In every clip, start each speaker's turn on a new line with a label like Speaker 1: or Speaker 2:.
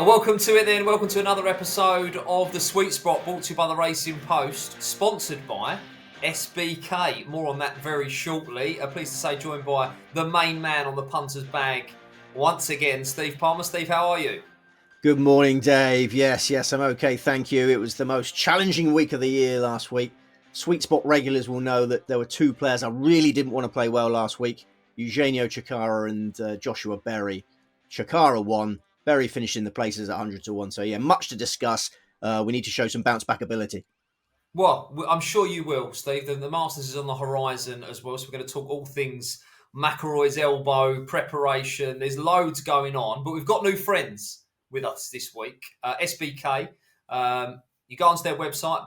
Speaker 1: Welcome to it then. Welcome to another episode of The Sweet Spot, brought to you by the Racing Post, sponsored by SBK. More on that very shortly. Pleased to say joined by the main man on the punter's bag once again, Steve Palmer. Steve, how are you?
Speaker 2: Good morning, Dave. Yes, I'm okay, thank you. It was the most challenging week of the year last week. Sweet Spot regulars will know that there were two players I really didn't want to play well last week. Eugenio Chikara and Joshua Berry. Chikara won. Berry finished in the places at 100 to 1. So, yeah, much to discuss. We need to show some bounce-back ability.
Speaker 1: Well, I'm sure you will, Steve. The Masters is on the horizon as well, so we're going to talk all things McIlroy's elbow, preparation. There's loads going on, but we've got new friends with us this week. SBK. You go onto their website,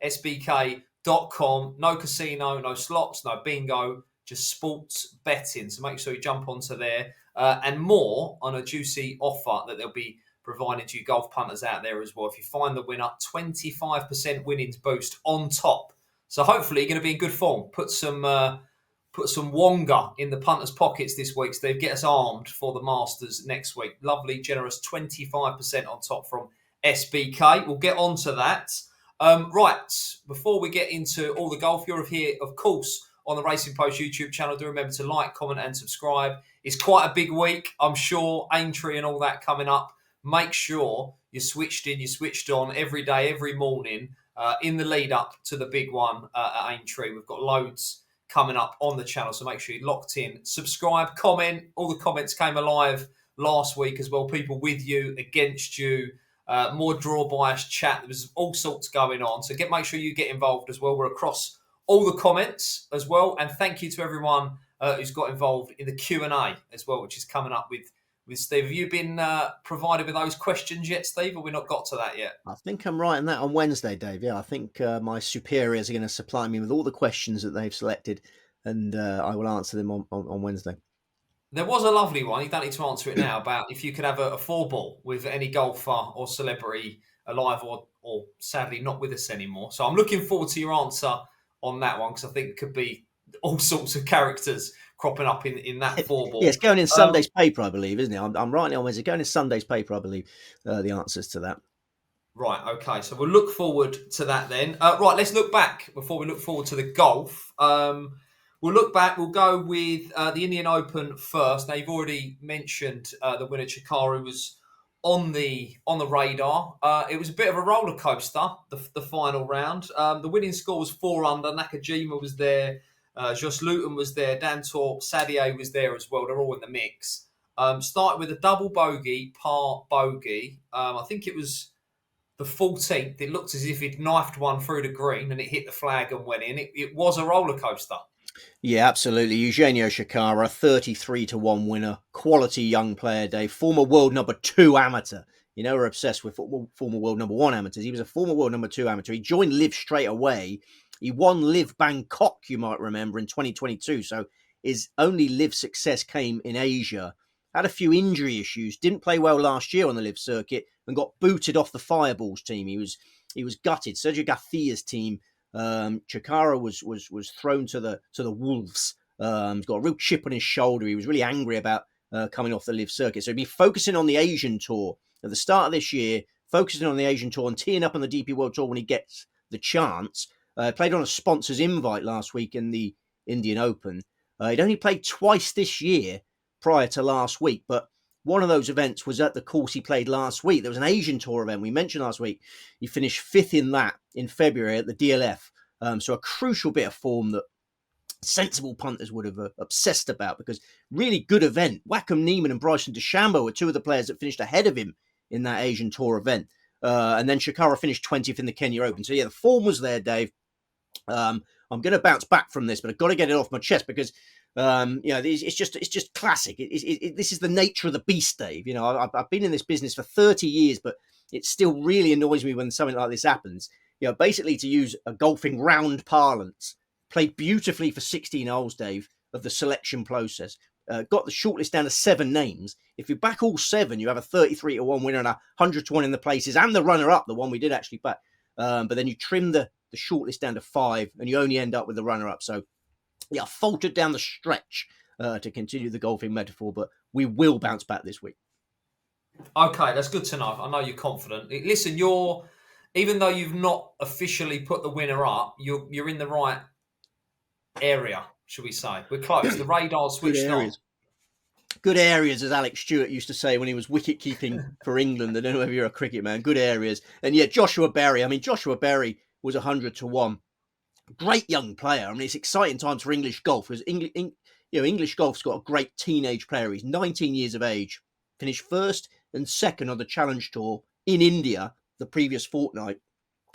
Speaker 1: betssbk.com. No casino, no slots, no bingo, just sports betting. So make sure you jump onto there. And more on a juicy offer that they'll be providing to you golf punters out there as well. If you find the winner, 25% winnings boost on top. So hopefully you're going to be in good form. Put some wonga in the punters' pockets this week, Steve. Get us armed for the Masters next week. Lovely, generous 25% on top from SBK. We'll get on to that. Right, before we get into all the golf, you're here, of course, on the Racing Post YouTube channel. Do remember to like, comment and subscribe. It's quite a big week, I'm sure. Aintree and all that coming up. Make sure you're switched in, you're switched on every day, every morning in the lead up to the big one at Aintree. We've got loads coming up on the channel, so make sure you're locked in. Subscribe, comment. All the comments came alive last week as well. People with you, against you, more draw bias chat. There was all sorts going on. So make sure you get involved as well. We're across all the comments as well. And thank you to everyone who's got involved in the Q&A as well, which is coming up with Steve. Have you been provided with those questions yet, Steve, or we not got to that yet?
Speaker 2: I think I'm writing that on Wednesday, Dave. Yeah, I think my superiors are going to supply me with all the questions that they've selected, and I will answer them on Wednesday.
Speaker 1: There was a lovely one, you don't need to answer it now, about if you could have a four-ball with any golfer or celebrity alive or sadly not with us anymore. So I'm looking forward to your answer on that one, because I think it could be all sorts of characters cropping up in that four-ball.
Speaker 2: Yeah, it's going in Sunday's paper, I believe, isn't it? I'm writing it on Wednesday. Going in Sunday's paper, I believe, the answers to that.
Speaker 1: Right, okay. So we'll look forward to that then. Right, let's look back before we look forward to the golf. We'll look back. We'll go with the Indian Open first. Now, you've already mentioned the winner, Chikara, was on the radar. It was a bit of a roller coaster, the final round. The winning score was 4 under. Nakajima was there. Jos Luton was there. Dantor Sadie was there as well. They're all in the mix. Started with a double bogey, par bogey. I think it was the 14th. It looked as if he'd knifed one through the green and it hit the flag and went in. It was a roller coaster.
Speaker 2: Yeah, absolutely. Eugenio Chikara, 33 to 1 winner. Quality young player, Dave. Former world number 2 amateur. You know, we're obsessed with former world number 1 amateurs. He was a former world number 2 amateur. He joined LIV straight away. He won LIV Bangkok, you might remember, in 2022. So his only LIV success came in Asia. Had a few injury issues. Didn't play well last year on the LIV circuit and got booted off the Fireballs team. He was gutted. Sergio Garcia's team. Chikara was thrown to the Wolves. He's got a real chip on his shoulder. He was really angry about coming off the LIV circuit. So he'd be focusing on the Asian Tour at the start of this year, focusing on the Asian Tour and teeing up on the DP World Tour when he gets the chance. Played on a sponsor's invite last week in the Indian Open. He'd only played twice this year prior to last week, but one of those events was at the course he played last week. There was an Asian Tour event we mentioned last week. He finished 5th in that in February at the DLF. So a crucial bit of form that sensible punters would have obsessed about, because really good event. Wacom Neiman and Bryson DeChambeau were two of the players that finished ahead of him in that Asian Tour event. And then Chikara finished 20th in the Kenya Open. So yeah, the form was there, Dave. I'm going to bounce back from this, but I've got to get it off my chest because it's just classic. This is the nature of the beast, Dave. You know, I've been in this business for 30 years, but it still really annoys me when something like this happens. You know, basically, to use a golfing round parlance, played beautifully for 16 holes, Dave, of the selection process. Got the shortlist down to 7 names. If you back all 7, you have a 33 to 1 winner and a 100 to 1 in the places, and the runner-up, the one we did actually back. But then you trim the shortlist down to 5, and you only end up with the runner-up. So, yeah, faltered down the stretch to continue the golfing metaphor, but we will bounce back this week.
Speaker 1: Okay, that's good to know. I know you're confident. Listen, even though you've not officially put the winner up, you're in the right area, should we say? We're close. The radar's
Speaker 2: Good
Speaker 1: switched on.
Speaker 2: areas. Good areas, as Alex Stewart used to say when he was wicket keeping for England. I don't know if you're a cricket man. Good areas. And yeah, Joshua Berry. I mean, Joshua Berry was 100 to 1. Great young player. I mean, it's exciting times for English golf because English golf's got a great teenage player. He's 19 years of age, finished first and second on the Challenge Tour in India the previous fortnight,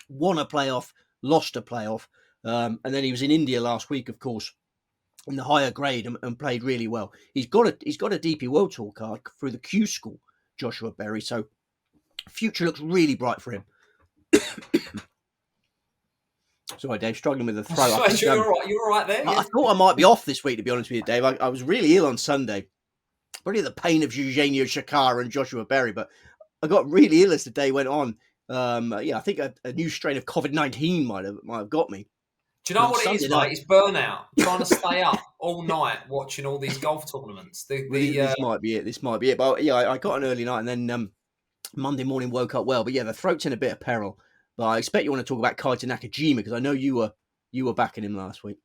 Speaker 2: won a playoff, lost a playoff, and then he was in India last week, of course, in the higher grade and played really well. He's got a DP World Tour card through the Q School, Joshua Berry. So future looks really bright for him. Sorry, Dave, struggling with the throat. I think,
Speaker 1: You're all right. You're all right there. Yeah?
Speaker 2: I thought I might be off this week, to be honest with you, Dave. I was really ill on Sunday. Probably the pain of Eugenio Shakara and Joshua Berry, but I got really ill as the day went on. I think a new strain of COVID-19 might have got me.
Speaker 1: Do you know what it is, mate? It's burnout. Trying to stay up all night watching all these golf tournaments.
Speaker 2: This might be it. This might be it. But yeah, I got an early night and then Monday morning woke up well. But yeah, the throat's in a bit of peril. But I expect you want to talk about Kaito Nakajima because I know you were backing him last week.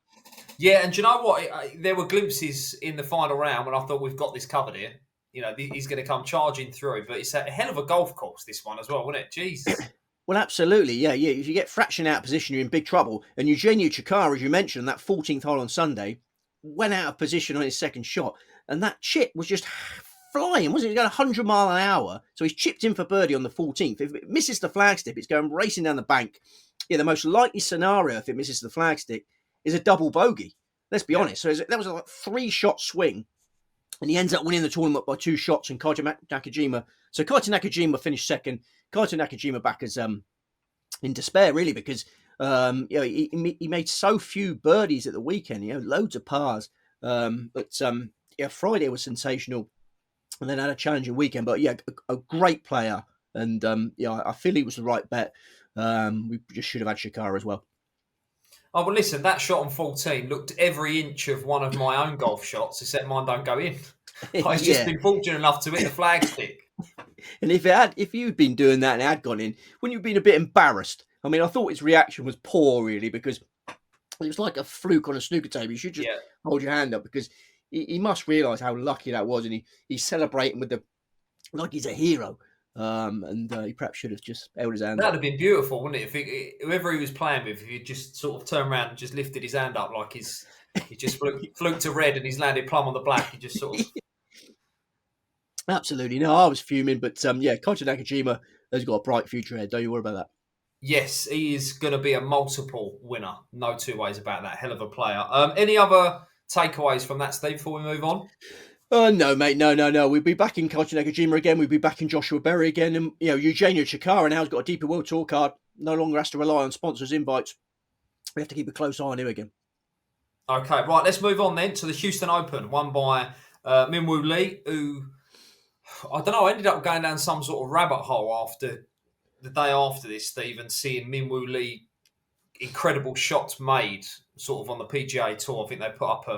Speaker 1: Yeah, and do you know what? There were glimpses in the final round when I thought we've got this covered here. You know, he's going to come charging through. But it's a hell of a golf course, this one as well, wasn't it? Jesus.
Speaker 2: Well, absolutely, yeah. If you get fraction out of position, you're in big trouble. And Eugenio Chikara, as you mentioned, that 14th hole on Sunday, went out of position on his second shot, and that chip was just flying, wasn't it? Going 100 mile an hour, so he's chipped in for birdie on the 14th. If it misses the flagstick, it's going racing down the bank. Yeah, the most likely scenario if it misses the flagstick is a double bogey. Let's be honest. So that was a 3-shot swing, and he ends up winning the tournament by 2 shots. And Kaito Nakajima. So Kaito Nakajima finished second. Kaito Nakajima back as in despair, really, because he made so few birdies at the weekend. Loads of pars. Friday was sensational, and then had a challenging weekend. But yeah, a great player, and I feel he was the right bet. We just should have had Shakara as well.
Speaker 1: Oh, well, listen, that shot on 14 looked every inch of one of my own golf shots, except mine don't go in. I've just been fortunate enough to hit the flagstick.
Speaker 2: And if you'd been doing that and it had gone in, wouldn't you have been a bit embarrassed? I mean, I thought his reaction was poor, really, because it was like a fluke on a snooker table. You should just hold your hand up because he must realise how lucky that was, and he's celebrating like he's a hero. He perhaps should have just held his hand up.
Speaker 1: That'd have been beautiful, wouldn't it? If whoever he was playing with, if he just sort of turned around and just lifted his hand up like he just fluked to red and he's landed plumb on the black. He just sort of...
Speaker 2: Absolutely. No, I was fuming, but Kaito Nakajima has got a bright future ahead. Don't you worry about that.
Speaker 1: Yes, he is going to be a multiple winner. No two ways about that. Hell of a player. Any other takeaways from that, Steve, before we move on?
Speaker 2: No, mate. No. We'll be back in Kaito Nakajima again. We'll be back in Joshua Berry again. And, Eugenio Chikara now has got a deeper World Tour card. No longer has to rely on sponsors' invites. We have to keep a close eye on him again.
Speaker 1: Okay, right. Let's move on then to the Houston Open, won by Min-Woo Lee, who, I don't know, ended up going down some sort of rabbit hole after the day after this, Steve, and seeing Min-Woo Lee incredible shots made sort of on the PGA Tour. I think they put up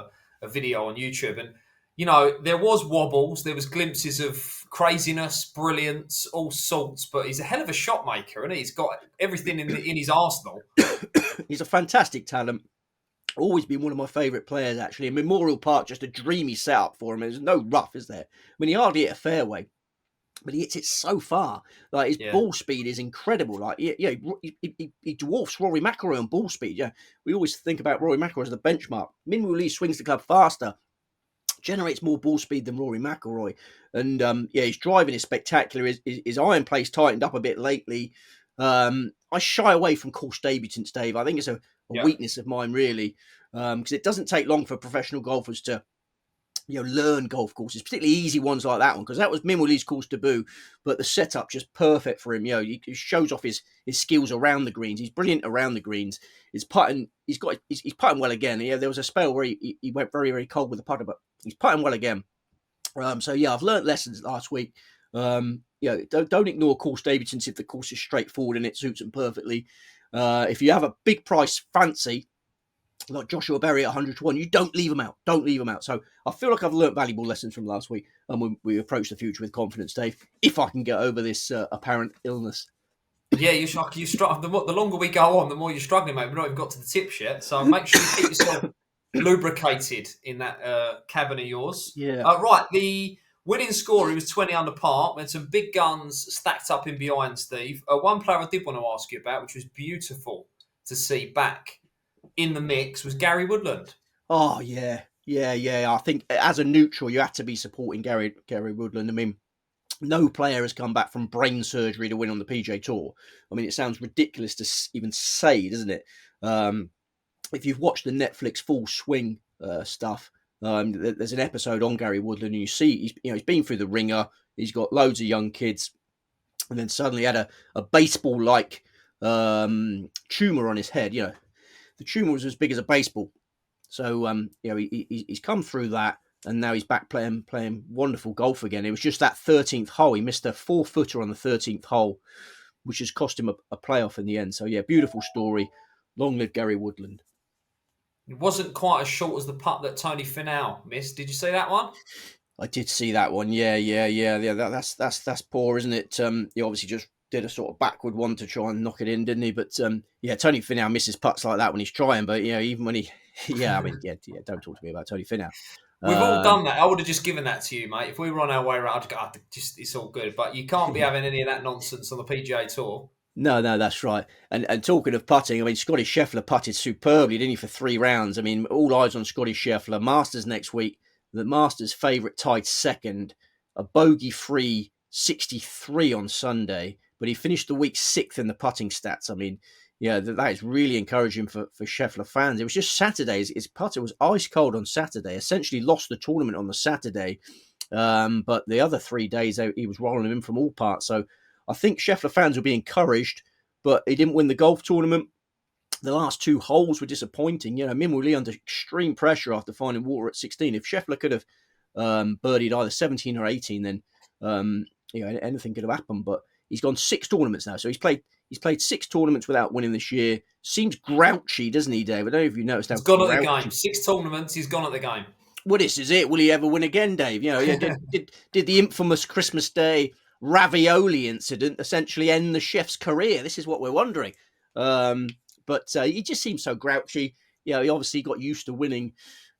Speaker 1: a video on YouTube, and there was wobbles, there was glimpses of craziness, brilliance, all sorts, but he's a hell of a shot maker, and he's got everything in his arsenal.
Speaker 2: He's a fantastic talent. Always been one of my favourite players, actually. In Memorial Park, just a dreamy setup for him. There's no rough, is there? I mean, he hardly hit a fairway, but he hits it so far. Like, his ball speed is incredible. Like, he dwarfs Rory McIlroy on ball speed. Yeah, we always think about Rory McIlroy as the benchmark. Min-Woo Lee swings the club faster, generates more ball speed than Rory McIlroy, and his driving is spectacular. His iron play's tightened up a bit lately. I shy away from course debutants, Dave. I think it's a weakness of mine, really, because it doesn't take long for professional golfers to learn golf courses, particularly easy ones like that one, because that was Min-Woo Lee's course debut, but the setup just perfect for him. He shows off his skills around the greens. He's brilliant around the greens. He's putting well again. There was a spell where he went very, very cold with the putter, but he's putting well again. I've learnt lessons last week. Don't ignore course debutants if the course is straightforward and it suits them perfectly. If you have a big price fancy, like Joshua Berry at 100 to 1. You don't leave them out. Don't leave them out. So I feel like I've learnt valuable lessons from last week, and we approach the future with confidence, Dave, if I can get over this apparent illness.
Speaker 1: Yeah, you struggle. The longer we go on, the more you're struggling, mate. We've not even got to the tips yet, so make sure you keep yourself lubricated in that cabin of yours.
Speaker 2: Yeah.
Speaker 1: Right, the winning score, he was 20 under par. We had some big guns stacked up in behind, Steve. One player I did want to ask you about, which was beautiful to see back in the mix, was Gary Woodland.
Speaker 2: Oh, yeah. I think as a neutral, you have to be supporting Gary Woodland. I mean, no player has come back from brain surgery to win on the PGA Tour. I mean, it sounds ridiculous to even say, doesn't it? If you've watched the Netflix Full Swing stuff, there's an episode on Gary Woodland, and you see he's been through the ringer. He's got loads of young kids, and then suddenly had a baseball-like tumor on his head. The tumor was as big as a baseball. So he's come through that, and now he's back playing wonderful golf again. It was just that 13th hole. He missed a 4-footer on the 13th hole, which has cost him a playoff in the end. So yeah, beautiful story. Long live Gary Woodland.
Speaker 1: It wasn't quite as short as the putt that Tony Finau missed. Did you see that one?
Speaker 2: I did see that one. Yeah. That's poor, isn't it? He obviously just did a sort of backward one to try and knock it in, didn't he? But Tony Finau misses putts like that when he's trying. But even when he, don't talk to me about Tony Finau.
Speaker 1: We've all done that. I would have just given that to you, mate. If we were on our way around, I'd go, it's all good. But you can't be having any of that nonsense on the PGA Tour.
Speaker 2: No, that's right. And talking of putting, I mean, Scotty Scheffler putted superbly, didn't he, for 3 rounds? I mean, all eyes on Scotty Scheffler. Masters next week. The Masters favourite tied second. A bogey-free 63 on Sunday. But he finished the week 6th in the putting stats. I mean, that is really encouraging for Scheffler fans. It was just Saturday. His putter was ice cold on Saturday. Essentially lost the tournament on the Saturday. But the other 3 days, he was rolling him in from all parts. So I think Scheffler fans will be encouraged, but he didn't win the golf tournament. The last 2 holes were disappointing. Min Lee under extreme pressure after finding water at 16. If Scheffler could have birdied either 17 or 18, then anything could have happened. But he's gone 6 tournaments now, so he's played 6 tournaments without winning this year. Seems grouchy, doesn't he, Dave? I don't know if you noticed.
Speaker 1: He's gone at the game. 6 tournaments. He's gone at the game.
Speaker 2: Well, this is it. Will he ever win again, Dave? Did the infamous Christmas Day ravioli incident essentially end the chef's career? This is what we're wondering. But he just seems so grouchy. He obviously got used to winning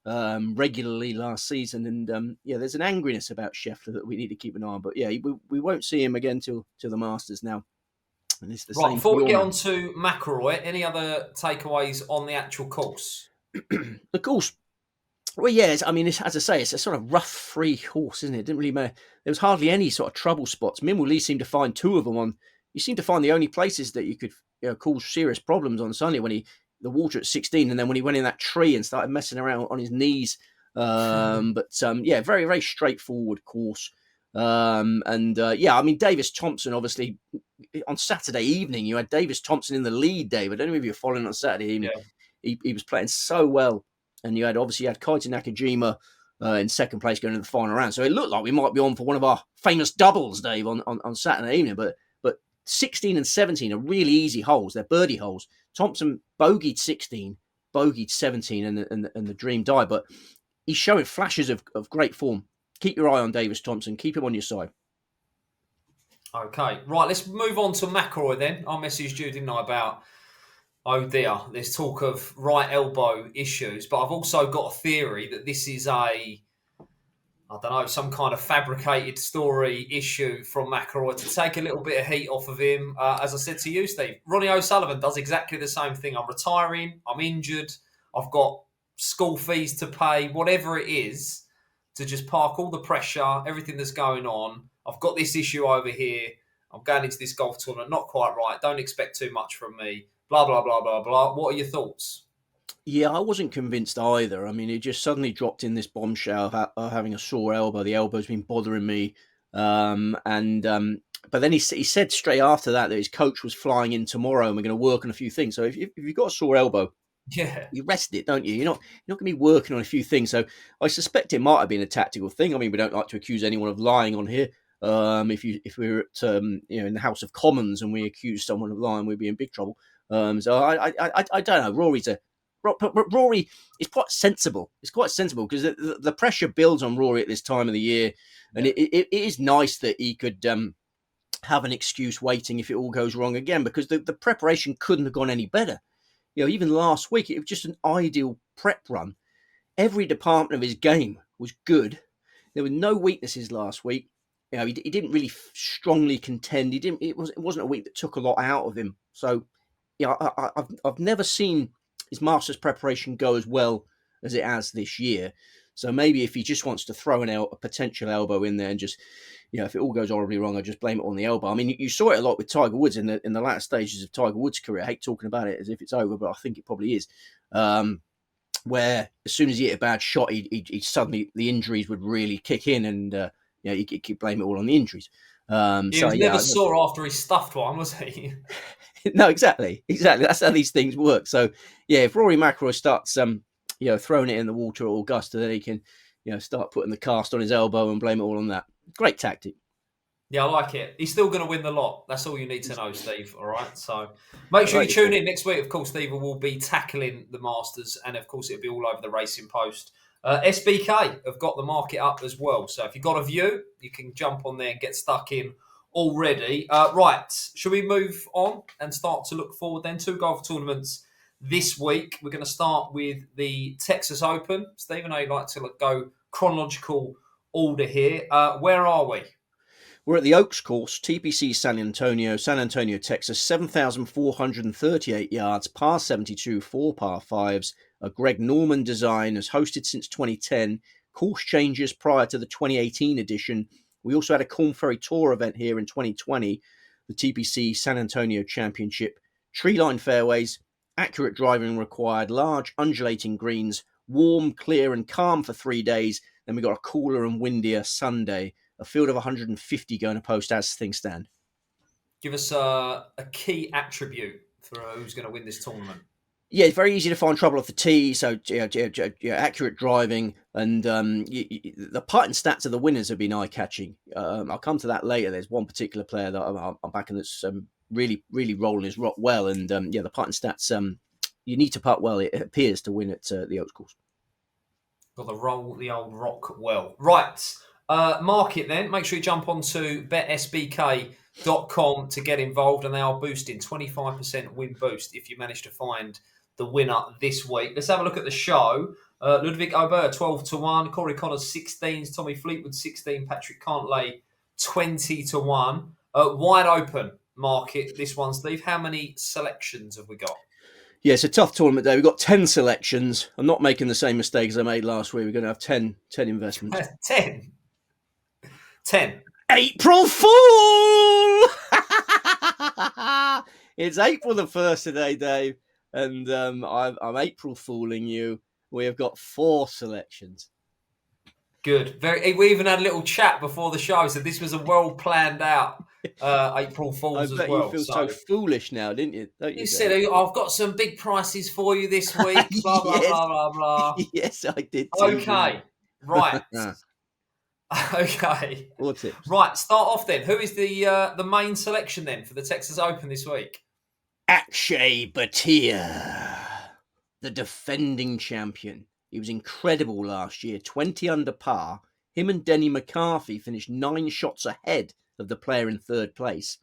Speaker 2: regularly last season, and there's an angriness about Scheffler that we need to keep an eye on. But we won't see him again till the Masters now. And it's the
Speaker 1: right,
Speaker 2: same.
Speaker 1: Before we get on to McIlroy, any other takeaways on the actual course?
Speaker 2: The course. Well, as I say, it's a sort of rough free horse, isn't it? It didn't really matter. There was hardly any sort of trouble spots. Min Woo Lee seemed to find 2 of them on. You seemed to find the only places that you could cause serious problems on Sunday when the water at 16, and then when he went in that tree and started messing around on his knees. But very, very straightforward course. Davis Thompson, obviously, on Saturday evening, you had Davis Thompson in the lead, Dave. I don't know if you were following on Saturday evening. Yeah. He was playing so well. And you had Kaito Nakajima in second place going into the final round. So it looked like we might be on for one of our famous doubles, Dave, on Saturday evening. But 16 and 17 are really easy holes. They're birdie holes. Thompson bogeyed 16, bogeyed 17, and the dream died. But he's showing flashes of great form. Keep your eye on Davis Thompson. Keep him on your side.
Speaker 1: Okay. Right, let's move on to McIlroy then. I messaged you, didn't I, about... Oh dear, there's talk of right elbow issues, but I've also got a theory that this is some kind of fabricated story issue from McIlroy to take a little bit of heat off of him. As I said to you, Steve, Ronnie O'Sullivan does exactly the same thing. I'm retiring, I'm injured, I've got school fees to pay, whatever it is, to just park all the pressure, everything that's going on. I've got this issue over here. I'm going into this golf tournament, not quite right. Don't expect too much from me. Blah, blah, blah, blah, blah. What are your thoughts?
Speaker 2: Yeah, I wasn't convinced either. I mean, it just suddenly dropped in this bombshell of having a sore elbow. The elbow's been bothering me. But then he said straight after that his coach was flying in tomorrow and we're going to work on a few things. So if you've got a sore elbow, you rest it, don't you? You're not going to be working on a few things. So I suspect it might have been a tactical thing. I mean, we don't like to accuse anyone of lying on here. If we were at in the House of Commons and we accuse someone of lying, we'd be in big trouble. So I don't know. Rory's but Rory is quite sensible. It's quite sensible because the pressure builds on Rory at this time of the year, and it is nice that he could have an excuse waiting if it all goes wrong again, because the preparation couldn't have gone any better. Even last week, it was just an ideal prep run. Every department of his game was good. There were no weaknesses last week. He didn't really strongly contend. It wasn't a week that took a lot out of him. So, I've never seen his Masters preparation go as well as it has this year. So maybe if he just wants to throw a potential elbow in there and just, if it all goes horribly wrong, I'll just blame it on the elbow. I mean, you saw it a lot with Tiger Woods in the latter stages of Tiger Woods' career. I hate talking about it as if it's over, but I think it probably is. Where as soon as he hit a bad shot, he suddenly, the injuries would really kick in, and he could blame it all on the injuries.
Speaker 1: He was never sore after he stuffed one, was he?
Speaker 2: No, exactly. That's how these things work. So, if Rory McIlroy starts, throwing it in the water at Augusta, then he can, start putting the cast on his elbow and blame it all on that. Great tactic.
Speaker 1: Yeah, I like it. He's still going to win the lot. That's all you need to know, Steve. All right. So make sure you tune in next week. Of course, Steve will be tackling the Masters, and of course, it'll be all over the Racing Post. SBK have got the market up as well. So if you've got a view, you can jump on there and get stuck in already. Right. Should we move on and start to look forward then? 2 golf tournaments this week. We're going to start with the Texas Open. Steve, I know you like to go chronological order here. Where are we?
Speaker 2: We're at the Oaks Course, TPC San Antonio, Texas, 7,438 yards, par 72, 4 par 5s. A Greg Norman design, has hosted since 2010. Course changes prior to the 2018 edition. We also had a Corn Ferry Tour event here in 2020, the TPC San Antonio Championship. Tree-line fairways, accurate driving required, large undulating greens, warm, clear and calm for 3 days. Then we got a cooler and windier Sunday. A field of 150 going to post as things stand.
Speaker 1: Give us a key attribute for who's going to win this tournament.
Speaker 2: Yeah, it's very easy to find trouble off the tee. So accurate driving, and the putting stats of the winners have been eye-catching. I'll come to that later. There's one particular player that I'm backing that's really, really rolling his rock well, and the putting stats. You need to putt well. It appears to win at the Oaks Course.
Speaker 1: Got to roll the old rock well. Right. Market then. Make sure you jump onto betsbk.com to get involved, and they are boosting 25% win boost if you manage to find the winner this week. Let's have a look at the show. Ludwig Aubert 12-1, Corey Connors 16, Tommy Fleetwood 16, Patrick Cantlay 20-1. Wide open market this one, Steve. How many selections have we got?
Speaker 2: Yeah, it's a tough tournament day. We've got 10 selections. I'm not making the same mistake as I made last week. We're going to have 10 investments.
Speaker 1: 10.
Speaker 2: April Fool! It's April the 1st today, Dave, and I'm April Fooling you. We have got 4 selections.
Speaker 1: Good. We even had a little chat before the show, so this was a well planned out April Fools as well.
Speaker 2: You feel so foolish now, didn't you?
Speaker 1: You said, I've got some big prices for you this week, blah, blah,
Speaker 2: yes.
Speaker 1: blah, blah, blah.
Speaker 2: Yes, I did too.
Speaker 1: Okay, right. Okay.
Speaker 2: What's it?
Speaker 1: Right, start off then. Who is the main selection then for the Texas Open this week?
Speaker 2: Akshay Bhatia, the defending champion. He was incredible last year, 20 under par. Him and Denny McCarthy finished 9 shots ahead of the player in 3rd place.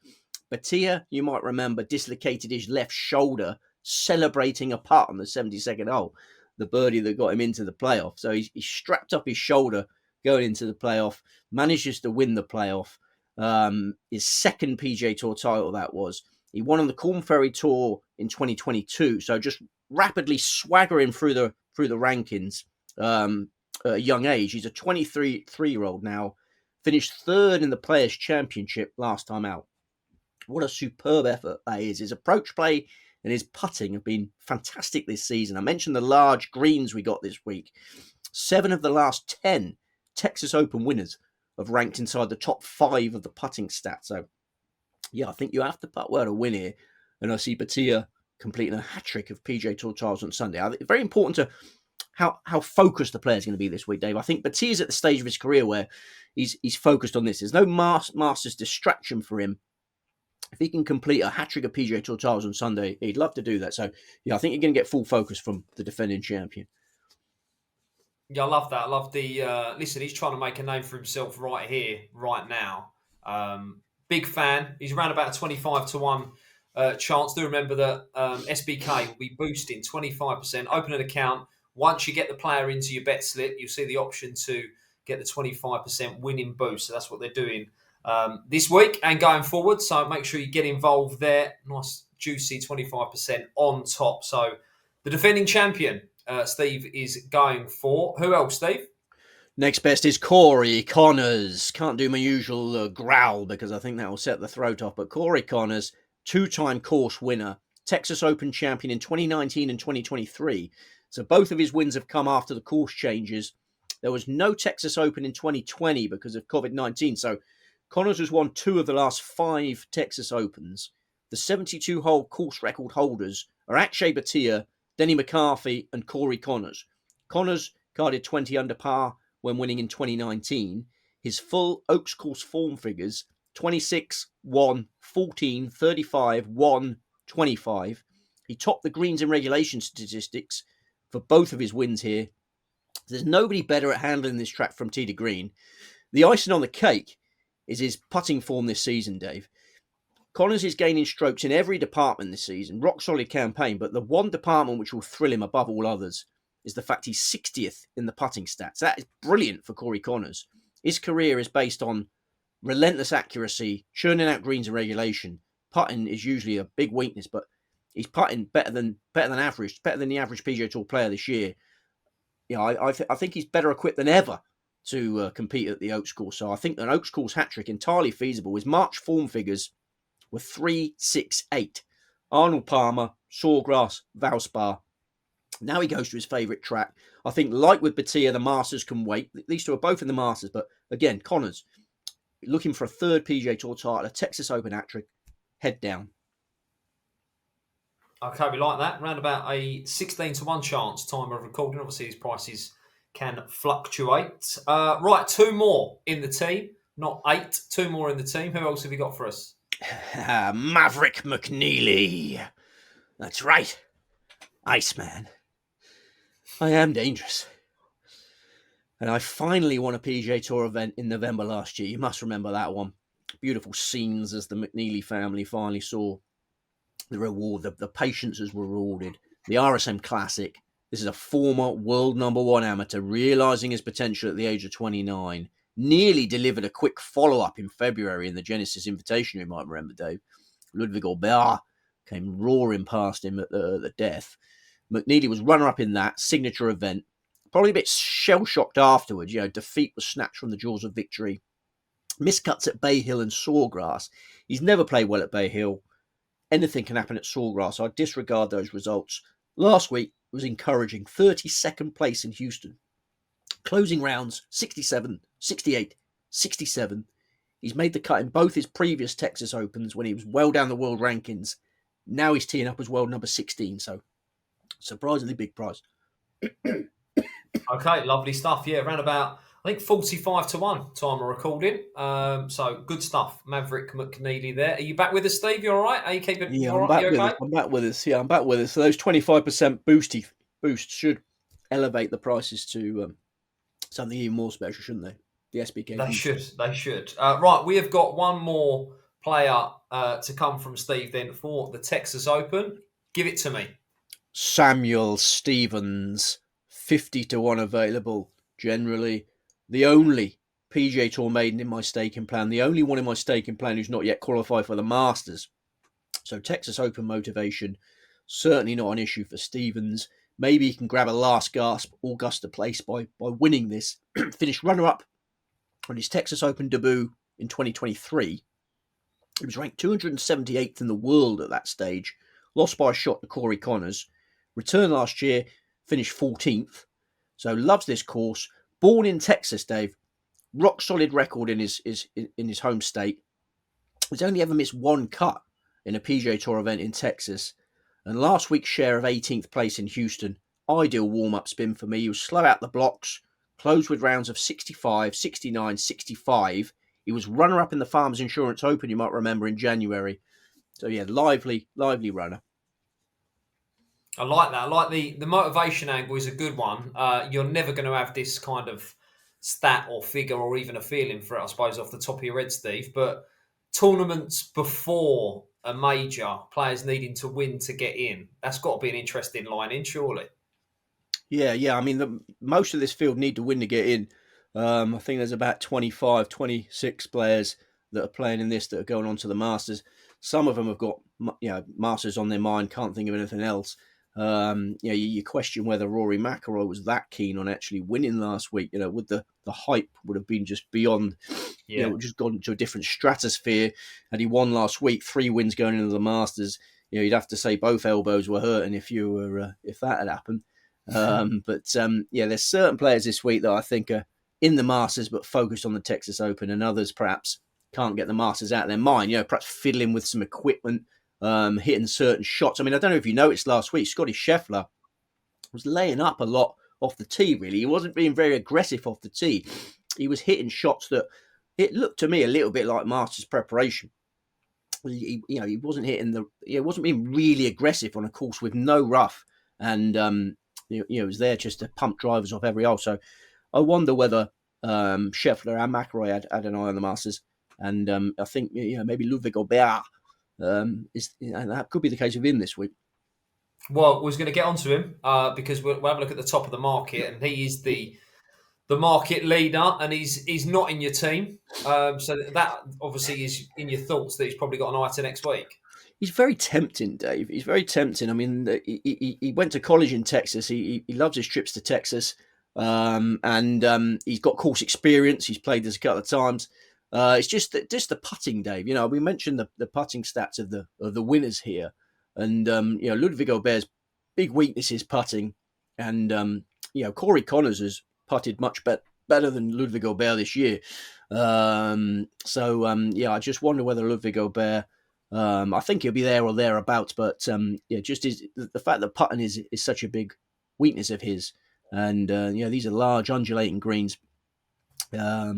Speaker 2: Bhatia, you might remember, dislocated his left shoulder celebrating a putt on the 72nd hole, the birdie that got him into the playoff. So he strapped up his shoulder going into the playoff, manages to win the playoff. His 2nd PGA Tour title, that was. He won on the Corn Ferry Tour in 2022, so just rapidly swaggering through the rankings at a young age. He's a 23-year-old now, finished 3rd in the Players' Championship last time out. What a superb effort that is. His approach play and his putting have been fantastic this season. I mentioned the large greens we got this week. 7 of the last 10 Texas Open winners have ranked inside the top 5 of the putting stats. So, I think you have to putt well to win here. And I see Bhatia completing a hat-trick of PGA Tour titles on Sunday. I think it's very important to how focused the player's going to be this week, Dave. I think Bhatia's at the stage of his career where he's focused on this. There's no Masters distraction for him. if he can complete a hat-trick of PGA Tour titles on Sunday, he'd love to do that. So, yeah, I think you're going to get full focus from the defending champion.
Speaker 1: Yeah, I love that. I love the listen. He's trying to make a name for himself right here, right now. Big fan. He's around about a 25-1 chance. Do remember that SBK will be boosting 25%. Open an account. Once you get the player into your bet slip, you'll see the option to get the 25% winning boost. So that's what they're doing this week and going forward. So make sure you get involved there. Nice, juicy 25% on top. So the defending champion, Steve, is going for. Who else, Steve?
Speaker 2: Next best is Corey Connors. Can't do my usual growl because I think that will set the throat off. But Corey Connors, two-time course winner, Texas Open champion in 2019 and 2023. So both of his wins have come after the course changes. There was no Texas Open in 2020 because of COVID-19. So Connors has won 2 of the last 5 Texas Opens. The 72-hole course record holders are Akshay Bhatia, Denny McCarthy, and Corey Connors. Connors carded 20 under par when winning in 2019. His full Oaks course form figures, 26, 1, 14, 35, 1, 25. He topped the greens and regulation statistics for both of his wins here. There's nobody better at handling this track from tee to green. The icing on the cake is his putting form this season, Dave. Connors is gaining strokes in every department this season. Rock solid campaign, but the one department which will thrill him above all others is the fact he's 60th in the putting stats. That is brilliant for Corey Connors. His career is based on relentless accuracy, churning out greens and regulation. Putting is usually a big weakness, but he's putting better than average, better than the average PGA Tour player this year. You know, I think he's better equipped than ever to compete at the Oaks course. So I think an Oaks course hat-trick entirely feasible. His March form figures were 3, 6, 8. Arnold Palmer, Sawgrass, Valspar. Now he goes to his favourite track. I think, like with Bhatia, the Masters can wait. These two are both in the Masters, but again, Connors looking for a 3rd PGA Tour title, a Texas Open hat-trick, head down.
Speaker 1: Okay, we like that. Round about a 16-1 chance time of recording. Obviously, these prices can fluctuate. Right, 2 more in the team. Not 8, 2 more in the team. Who else have you got for us?
Speaker 2: Maverick McNeely. That's right. Iceman. I am dangerous. And I finally won a PGA Tour event in November last year. You must remember that one. Beautiful scenes as the McNeely family finally saw the reward. The patience was rewarded. The RSM Classic. This is a former world #1 amateur realising his potential at the age of 29. Nearly delivered a quick follow-up in February in the Genesis Invitational, you might remember, Dave. Ludwig Aubert came roaring past him at the death. McNeely was runner-up in that signature event. Probably a bit shell-shocked afterwards. You know, defeat was snatched from the jaws of victory. Miscuts at Bay Hill and Sawgrass. He's never played well at Bay Hill. Anything can happen at Sawgrass. I disregard those results. Last week was encouraging. 32nd place in Houston. Closing rounds, 67, 68, 67. He's made the cut in both his previous Texas Opens when he was well down the world rankings. Now he's teeing up as world number 16. So, surprisingly big prize.
Speaker 1: Okay, lovely stuff. Yeah, around about, I think, 45-1 time of recording. So, good stuff. Maverick McNeely there. Are you back with us, Steve? You all right? Are you keeping?
Speaker 2: Yeah,
Speaker 1: I'm
Speaker 2: back
Speaker 1: okay?
Speaker 2: with us. I'm back with us. Yeah, I'm back with us. So those 25% boost should elevate the prices to something even more special, shouldn't they? The SBK.
Speaker 1: They should. Right, we have got one more player to come from Steve then for the Texas Open. Give it to me.
Speaker 2: Samuel Stevens, 50-1 available. Generally, the only PGA Tour maiden in my staking plan, the only one in my staking plan who's not yet qualified for the Masters. So Texas Open motivation, certainly not an issue for Stevens. Maybe he can grab a last gasp Augusta place by winning this. Finish runner-up on his Texas Open debut in 2023. He was ranked 278th in the world at that stage. Lost by a shot to Corey Connors. Returned last year, finished 14th. So loves this course. Born in Texas, Dave. Rock solid record in his home state. He's only ever missed one cut in a PGA Tour event in Texas. And last week's share of 18th place in Houston. Ideal warm-up spin for me. He was slow out the blocks. Closed with rounds of 65, 69, 65. He was runner-up in the Farmers Insurance Open, you might remember, in January. So yeah, lively runner.
Speaker 1: I like that. I like the motivation angle is a good one. You're never going to have this kind of stat or figure or even a feeling for it, I suppose, off the top of your head, Steve. But tournaments before a major, players needing to win to get in, that's got to be an interesting line in, surely.
Speaker 2: Yeah. I mean, most of this field need to win to get in. I think there's about 25, 26 players that are playing in this that are going on to the Masters. Some of them have got Masters on their mind, can't think of anything else. You question whether Rory McIlroy was that keen on actually winning last week. Would the hype would have been just beyond, just gone to a different stratosphere. Had he won last week, 3 wins going into the Masters, you'd have to say both elbows were hurting if that had happened. There's certain players this week that I think are in the Masters but focused on the Texas Open, and others perhaps can't get the Masters out of their mind. Perhaps fiddling with some equipment, hitting certain shots. I mean, I don't know if you noticed last week, Scotty Scheffler was laying up a lot off the tee, really. He wasn't being very aggressive off the tee. He was hitting shots that it looked to me a little bit like Masters preparation. He wasn't wasn't being really aggressive on a course with no rough, and it was there just to pump drivers off every hole. So I wonder whether Scheffler and McIlroy had an eye on the Masters, and I think maybe Ludwig Aubert and that could be the case with him this week.
Speaker 1: Well, we're going to get onto him because we'll have a look at the top of the market, and he is the market leader, and he's not in your team. So that obviously is in your thoughts that he's probably got an eye to next week.
Speaker 2: He's very tempting, Dave. He's very tempting. I mean, he went to college in Texas. He loves his trips to Texas, and he's got course experience. He's played this a couple of times. It's just the putting, Dave. We mentioned the putting stats of the winners here, and Ludwig Aubert's big weakness is putting, and Corey Connors has putted much better than Ludwig Aubert this year. I just wonder whether Ludwig Aubert. I think he'll be there or thereabouts, but just the fact that putting is such a big weakness of his, and these are large undulating greens. There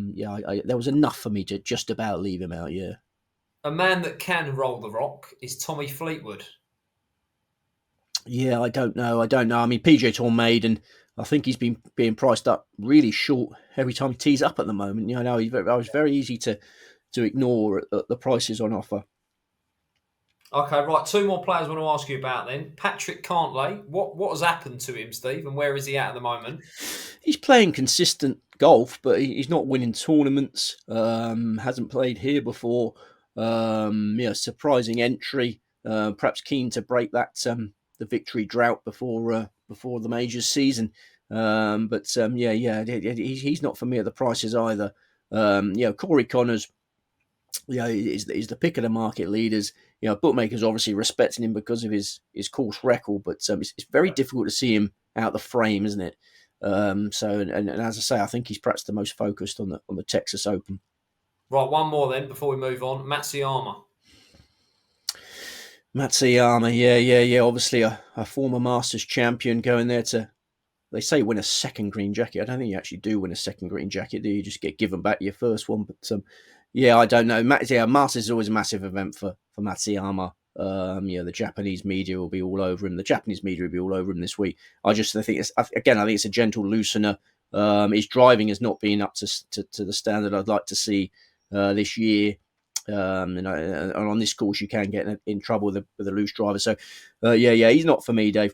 Speaker 2: was enough for me to just about leave him out. Yeah,
Speaker 1: a man that can roll the rock is Tommy Fleetwood.
Speaker 2: Yeah, I don't know. I mean, PGA Tour made, and I think he's been being priced up really short every time he tees up at the moment. I was very easy to ignore the prices on offer.
Speaker 1: Okay, right. 2 more players I want to ask you about then. Patrick Cantlay. What has happened to him, Steve, and where is he at the moment?
Speaker 2: He's playing consistent golf, but he's not winning tournaments. Hasn't played here before. Surprising entry. Perhaps keen to break that the victory drought before the majors season. He's not for me at the prices either. Corey Connors. Is the pick of the market leaders. Bookmakers obviously respecting him because of his course record, but it's very difficult to see him out the frame, isn't it? And as I say, I think he's perhaps the most focused on the Texas Open.
Speaker 1: Right, one more then before we move on. Matsuyama,
Speaker 2: yeah. Obviously a former Masters champion going there to, they say, win a second green jacket. I don't think you actually do win a second green jacket, do you? Just get given back your first one. But I don't know. Masters is always a massive event for Matsuyama. The Japanese media will be all over him. The Japanese media will be all over him this week. I think it's a gentle loosener. His driving has not been up to the standard I'd like to see this year. And on this course, you can get in trouble with a loose driver. So, he's not for me, Dave.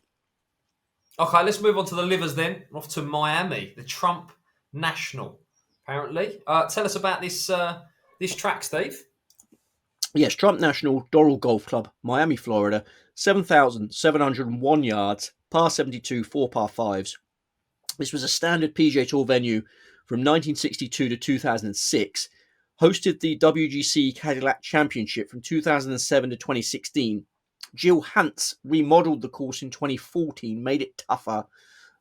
Speaker 1: Okay, let's move on to the livers then. We're off to Miami, the Trump National, apparently. Tell us about this track, Steve.
Speaker 2: Yes, Trump National, Doral Golf Club, Miami, Florida, 7,701 yards, par 72, 4 par 5s. This was a standard PGA Tour venue from 1962 to 2006, hosted the WGC Cadillac Championship from 2007 to 2016. Jill Hantz remodeled the course in 2014, made it tougher.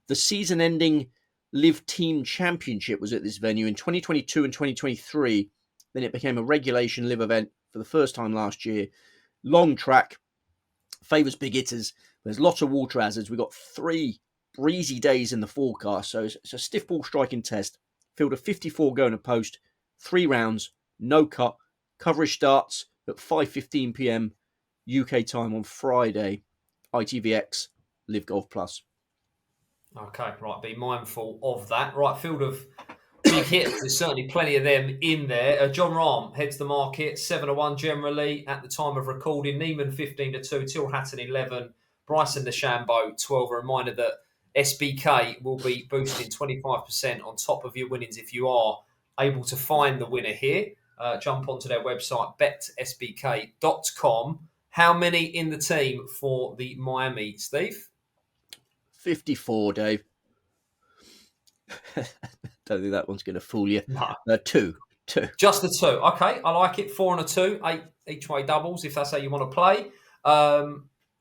Speaker 2: The season-ending LIV Team Championship was at this venue in 2022 and 2023. Then it became a regulation LIV event for the first time last year. Long track, favours big hitters. There's lots of water hazards. We've got 3 breezy days in the forecast, so it's a stiff ball striking test. Field of 54 going to post, 3 rounds, no cut. Coverage starts at 5:15 p.m. UK time on Friday. ITVX, Live Golf Plus.
Speaker 1: Okay, right. Be mindful of that. Right, field of big hitters. There's certainly plenty of them in there. John Rahm heads the market 7-1 generally at the time of recording. Neiman 15-2, Till Hatton 11, Bryson DeChambeau 12. A reminder that SBK will be boosting 25% on top of your winnings if you are able to find the winner here. Jump onto their website, betsbk.com. How many in the team for the Miami, Steve?
Speaker 2: 54, Dave. Don't think that one's going to fool you.
Speaker 1: No.
Speaker 2: Two.
Speaker 1: Just the two. Okay, I like it. 4 and a 2, 8 each way doubles, if that's how you want to play.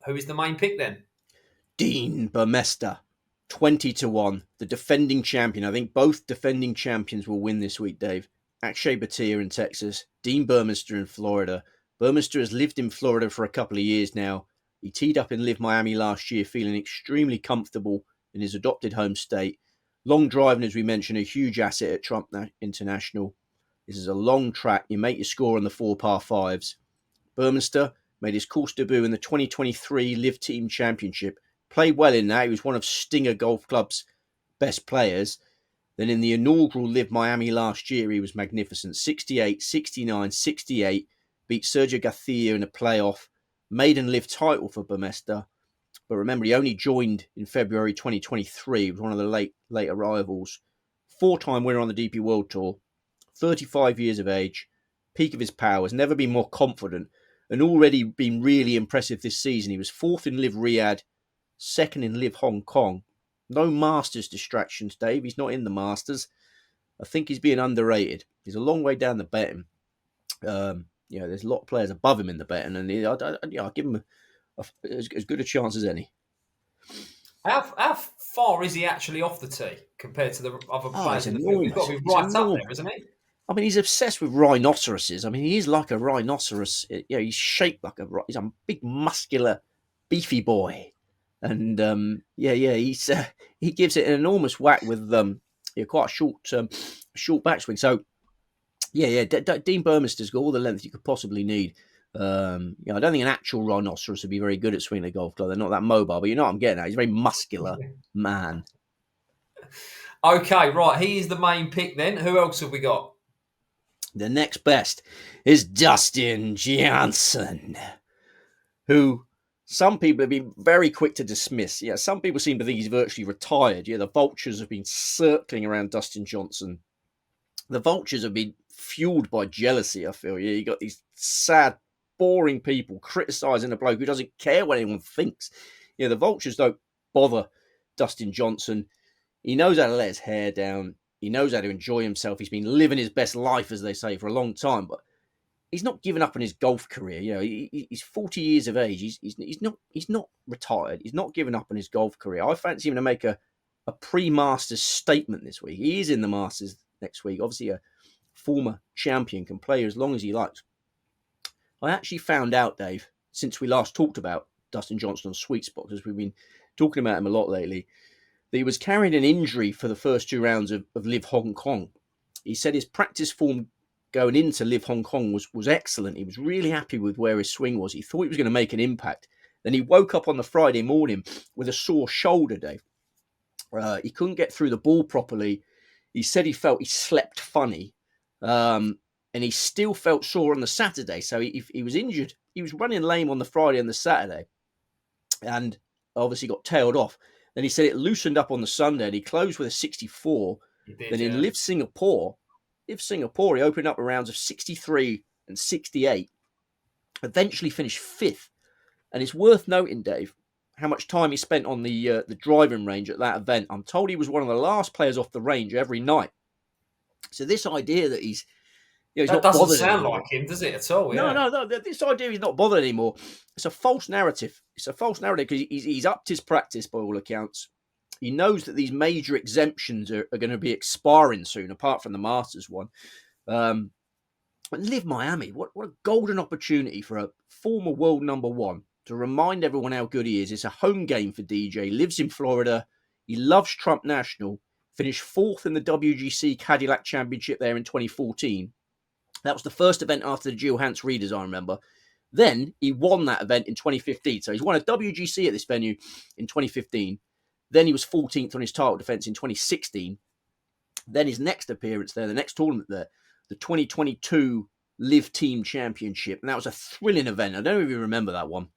Speaker 1: Who is the main pick then?
Speaker 2: Dean Burmester, 20-1, the defending champion. I think both defending champions will win this week, Dave. Akshay Bhatia in Texas, Dean Burmester in Florida. Burmester has lived in Florida for a couple of years now. He teed up in LIV Miami last year, feeling extremely comfortable in his adopted home state. Long driving, as we mentioned, a huge asset at Trump International. This is a long track. You make your score on the 4 par 5s. Burmester made his course debut in the 2023 LIV Team Championship. Played well in that. He was one of Stinger Golf Club's best players. Then in the inaugural LIV Miami last year, he was magnificent. 68, 69, 68. Beat Sergio Garcia in a playoff. Maiden LIV title for Burmester. But remember, he only joined in February 2023. He was one of the late arrivals. 4-time winner on the DP World Tour. 35 years of age. Peak of his powers. Never been more confident. And already been really impressive this season. He was 4th in LIV Riyadh. 2nd in LIV Hong Kong. No Masters distractions, Dave. He's not in the Masters. I think he's being underrated. He's a long way down the betting. There's a lot of players above him in the betting, and I give him as good a chance as any.
Speaker 1: How far is he actually off the tee compared to the other players in the field? He's got to be right up there, isn't he?
Speaker 2: I mean, he's obsessed with rhinoceroses. I mean, he is like a rhinoceros. He's shaped like he's a big, muscular, beefy boy. And he gives it an enormous whack with quite a short backswing. So Dean Burmester's got all the length you could possibly need. I don't think an actual rhinoceros would be very good at swinging a golf club. They're not that mobile, but you know what I'm getting at. He's a very muscular man.
Speaker 1: Okay, right. He is the main pick then. Who else have we got?
Speaker 2: The next best is Dustin Johnson, who some people have been very quick to dismiss. Yeah, some people seem to think he's virtually retired. Yeah, the vultures have been circling around Dustin Johnson. The vultures have been fueled by jealousy, I feel. Yeah, you got these sad, boring people criticising a bloke who doesn't care what anyone thinks. Yeah, the vultures don't bother Dustin Johnson. He knows how to let his hair down. He knows how to enjoy himself. He's been living his best life, as they say, for a long time. But he's not given up on his golf career. You know, he's 40 years of age. He's not retired. He's not given up on his golf career. I fancy him to make a pre-Masters statement this week. He is in the Masters next week. Obviously, a former champion can play as long as he likes. I actually found out, Dave, since we last talked about Dustin Johnson on Sweet Spot, because we've been talking about him a lot lately, that he was carrying an injury for the first 2 rounds of LIV Hong Kong. He said his practice form going into LIV Hong Kong was excellent. He was really happy with where his swing was. He thought he was going to make an impact. Then he woke up on the Friday morning with a sore shoulder, Dave. He couldn't get through the ball properly. He said he felt he slept funny. And he still felt sore on the Saturday. So he was injured. He was running lame on the Friday and the Saturday. And obviously got tailed off. Then he said it loosened up on the Sunday and he closed with a 64. Then in LIV Singapore, he opened up rounds of 63 and 68. Eventually finished 5th. And it's worth noting, Dave, how much time he spent on the driving range at that event. I'm told he was one of the last players off the range every night. So this idea that he's
Speaker 1: that
Speaker 2: not
Speaker 1: doesn't
Speaker 2: bothered
Speaker 1: sound
Speaker 2: anymore.
Speaker 1: like him, does it at all?
Speaker 2: Yeah. No. This idea he's not bothered anymore. It's a false narrative. It's a false narrative because he's upped his practice by all accounts. He knows that these major exemptions are going to be expiring soon, apart from the Masters one. And LIV Miami, what a golden opportunity for a former world number 1 to remind everyone how good he is. It's a home game for DJ. Lives in Florida. He loves Trump National. Finished 4th in the WGC Cadillac Championship there in 2014. That was the first event after the Jill Hans Readers, I remember. Then he won that event in 2015. So he's won a WGC at this venue in 2015. Then he was 14th on his title defense in 2016. Then his next appearance there, the next tournament there, the 2022 LIV Team Championship. And that was a thrilling event. I don't know if you remember that one.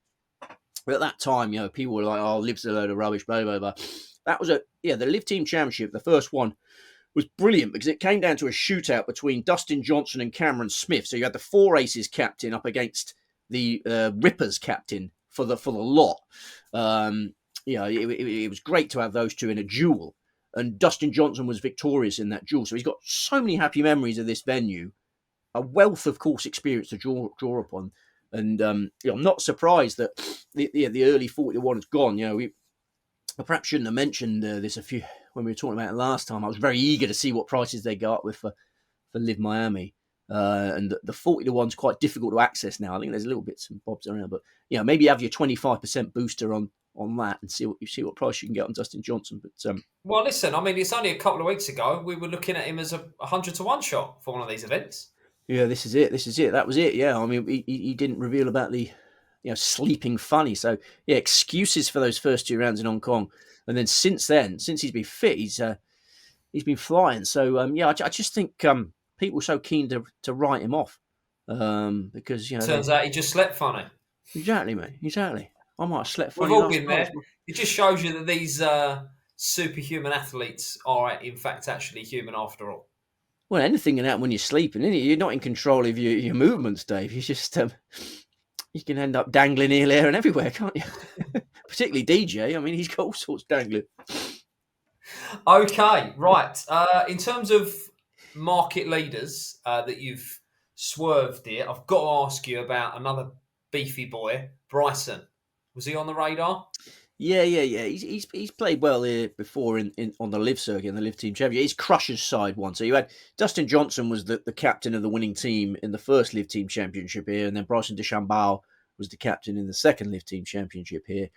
Speaker 2: But at that time, people were like, oh, LIV's a load of rubbish, blah, blah, blah. That was the LIV Team Championship, the first one, was brilliant because it came down to a shootout between Dustin Johnson and Cameron Smith. So you had the Four Aces captain up against the Rippers captain for the lot. It was great to have those two in a duel. And Dustin Johnson was victorious in that duel. So he's got so many happy memories of this venue, a wealth of course experience to draw upon. And I'm not surprised that the early 40-1 has gone. I perhaps shouldn't have mentioned this when we were talking about it last time. I was very eager to see what prices they go up with for LIV Miami. And the 40-1 is quite difficult to access now. I think there's a little bits and bobs around, but maybe have your 25% booster on that and see what price you can get on Dustin Johnson. But
Speaker 1: well, listen, I mean, it's only a couple of weeks ago we were looking at him as a 100-1 shot for one of these events.
Speaker 2: Yeah, this is it. That was it. Yeah, I mean, he didn't reveal about the sleeping funny. So yeah, excuses for those first 2 rounds in Hong Kong, and then since he's been fit, he's been flying. So I just think people are so keen to write him off because
Speaker 1: turns out he just slept funny.
Speaker 2: Exactly, mate. Exactly. I might have slept funny.
Speaker 1: We've all been there. It just shows you that these superhuman athletes are in fact actually human after all.
Speaker 2: Well, anything can happen when you're sleeping, isn't it? You're not in control of your movements, Dave. You just you can end up dangling here, there, and everywhere, can't you? Particularly DJ. I mean, he's got all sorts dangling.
Speaker 1: Okay, right. In terms of market leaders that you've swerved here, I've got to ask you about another beefy boy, Bryson. Was he on the radar?
Speaker 2: Yeah. He's played well here before on the LIV circuit, in the LIV Team Championship. He's Crusher's side one. So you had Dustin Johnson was the captain of the winning team in the first LIV Team Championship here, and then Bryson DeChambeau was the captain in the second LIV Team Championship here.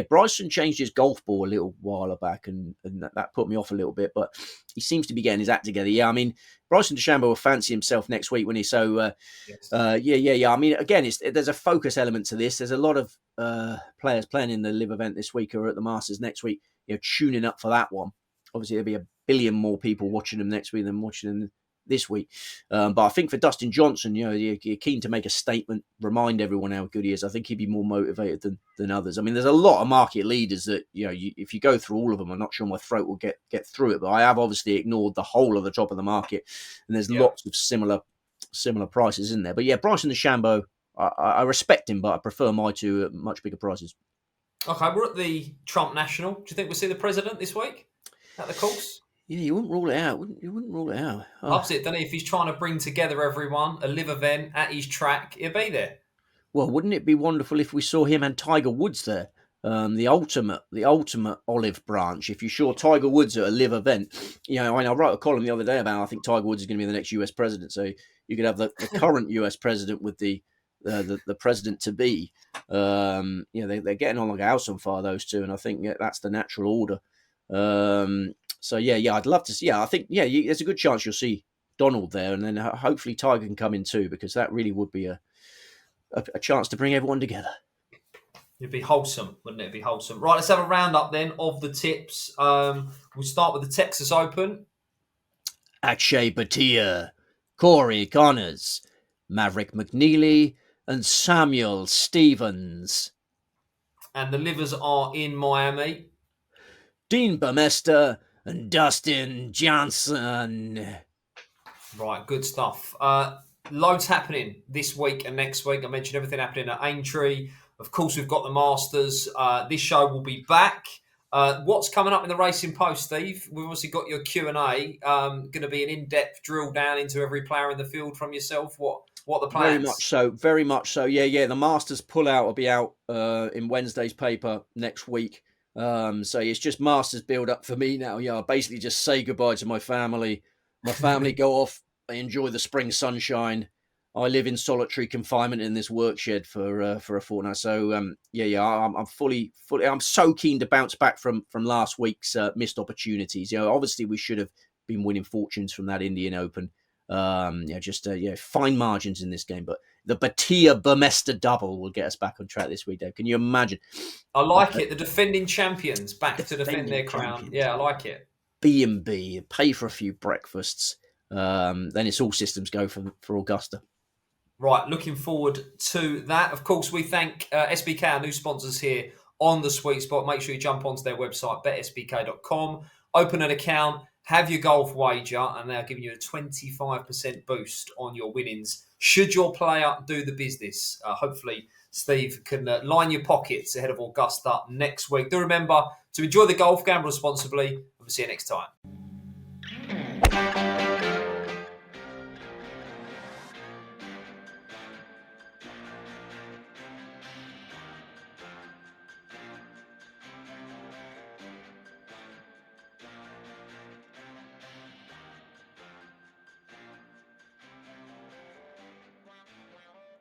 Speaker 2: Bryson changed his golf ball a little while back, and that put me off a little bit, but he seems to be getting his act together. Yeah, I mean, Bryson DeChambeau will fancy himself next week when he yes. I mean, again, there's a focus element to this. There's a lot of players playing in the LIV event this week or at the Masters next week, tuning up for that one. Obviously, there'll be a billion more people watching them next week than watching them this week. But I think for Dustin Johnson, you're keen to make a statement, remind everyone how good he is. I think he'd be more motivated than others. I mean, there's a lot of market leaders that, if you go through all of them, I'm not sure my throat will get through it, but I have obviously ignored the whole of the top of the market. And there's lots of similar prices in there. But yeah, Bryson DeChambeau, I respect him, but I prefer my two at much bigger prices.
Speaker 1: Okay, we're at the Trump National. Do you think we'll see the president this week at the course?
Speaker 2: Yeah, you wouldn't rule it out. You wouldn't rule it out.
Speaker 1: Oh. Loves it, doesn't he? If he's trying to bring together everyone, a LIV event at his track, he'll be there.
Speaker 2: Well, wouldn't it be wonderful if we saw him and Tiger Woods there? The ultimate olive branch. If you saw Tiger Woods at a LIV event, I wrote a column the other day about I think Tiger Woods is going to be the next US president. So you could have the current US president with the president to be. They're getting on like a house on fire, those two, and I think that's the natural order. So I'd love to see. Yeah, I think there's a good chance you'll see Donald there, and then hopefully Tiger can come in too, because that really would be a chance to bring everyone together.
Speaker 1: It'd be wholesome, wouldn't it? It'd be wholesome. Right, let's have a roundup then of the tips. We'll start with the Texas Open.
Speaker 2: Akshay Bhatia, Corey Connors, Maverick McNeely, and Samuel Stevens.
Speaker 1: And the livers are in Miami.
Speaker 2: Dean Burmester and Dustin Johnson.
Speaker 1: Right, good stuff. Loads happening this week and next week. I mentioned everything happening at Aintree. Of course, we've got the Masters. This show will be back. What's coming up in the Racing Post, Steve? We've obviously got your Q&A. Going to be an in-depth drill down into every player in the field from yourself. What the plans?
Speaker 2: Very much so. Yeah. The Masters pull-out will be out in Wednesday's paper next week. So it's just Masters build-up for me now. Yeah, I basically just say goodbye to my family. My family go off. I enjoy the spring sunshine. I live in solitary confinement in this work shed for a fortnight. So I'm fully. I'm so keen to bounce back from last week's missed opportunities. Obviously we should have been winning fortunes from that Indian Open. Fine margins in this game, but The Batia Burmester double will get us back on track this week, Dave. Can you imagine?
Speaker 1: I like it. The defending champions back to defend their crown.
Speaker 2: Champions.
Speaker 1: Yeah, I like it.
Speaker 2: B&B, pay for a few breakfasts. Then it's all systems go for Augusta.
Speaker 1: Right, looking forward to that. Of course, we thank SBK, our new sponsors here on the Sweet Spot. Make sure you jump onto their website, betsbk.com, open an account, have your golf wager, and they're giving you a 25% boost on your winnings should your player do the business. Hopefully, Steve can line your pockets ahead of Augusta next week. Do remember to enjoy the golf, gamble responsibly, and we'll see you next time.